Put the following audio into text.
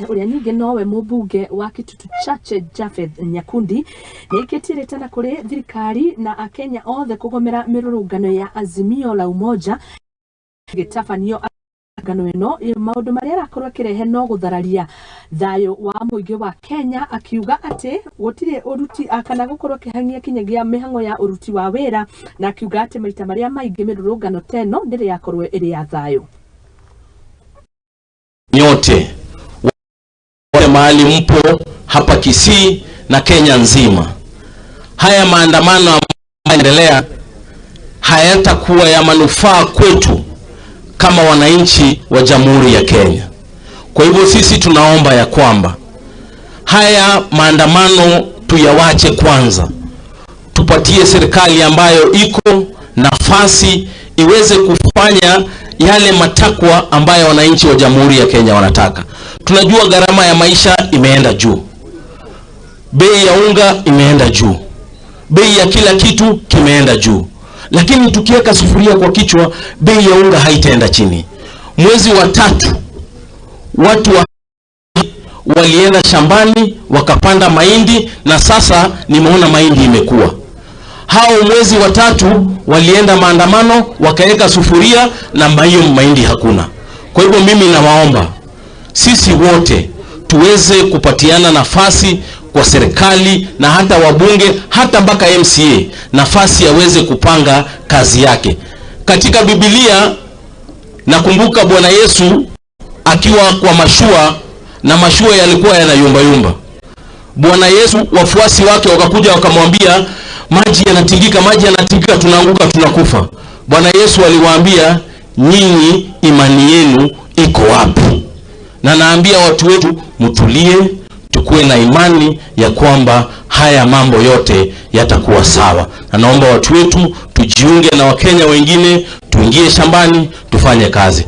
uria ninge nowe mumbunge wa Kitutu Chache Japheth Nyakundi aikitie riitana kuri thirikari na akenya oothe kugomera mirurungano ya Azimio la Umoja gitafanio ngano ino maundu maria arakorwo kirehe no guthararia thayo wa muigi wa Kenya, akiuga ati gutire uruti akana gukorwo kihangia kinyagia mihango ya uruti wa wira, na akiuga ati maita maria maingi mirurungano teno ndiri yakorwo iri ya thayo. Nyote wale mahali mpo hapa Kisii na Kenya nzima, haya maandamano ambayo yanaendelea hayatakuwa ya manufaa kwetu kama wananchi wa Jamhuri ya Kenya. Kwa hivyo sisi tunaomba ya kwamba haya maandamano tuyawache kwanza, tupatie serikali ambayo iko nafasi iweze kufanya yale matakwa ambayo wananchi wa Jamhuri ya Kenya wanataka. Tunajua gharama ya maisha imeenda juu, bei ya unga imeenda juu, bei ya kila kitu kimeenda juu, lakini tukiweka sufuria kwa kichwa bei ya unga haitaenda chini. Mwezi wa 3 watu walienda shambani wakapanda mahindi, na sasa nimeona mahindi imekuwa. Hao mwezi wa 3 walienda maandamano wakaweka sufuria na mahindi hakuna. Kwa hivyo mimi nawaomba sisi wote tuweze kupatiana nafasi kwa serikali na hata wabunge, hata mpaka MCA, nafasi yaweze kupanga kazi yake. Katika Biblia nakumbuka Bwana Yesu akiwa kwa mashua, na mashua yalikuwa yanayumba yumba. Bwana Yesu wafuasi wake wakakuja wakamwambia, maji yanatingika, tunaanguka, tunakufa. Bwana Yesu aliwaambia, nyinyi imani yenu iko wapi? Na naambia watu wetu mtulie, tukue na imani ya kwamba haya mambo yote yatakuwa sawa. Na naomba watu wetu tujiunge na Wakenya wengine, tuingie shambani, tufanye kazi.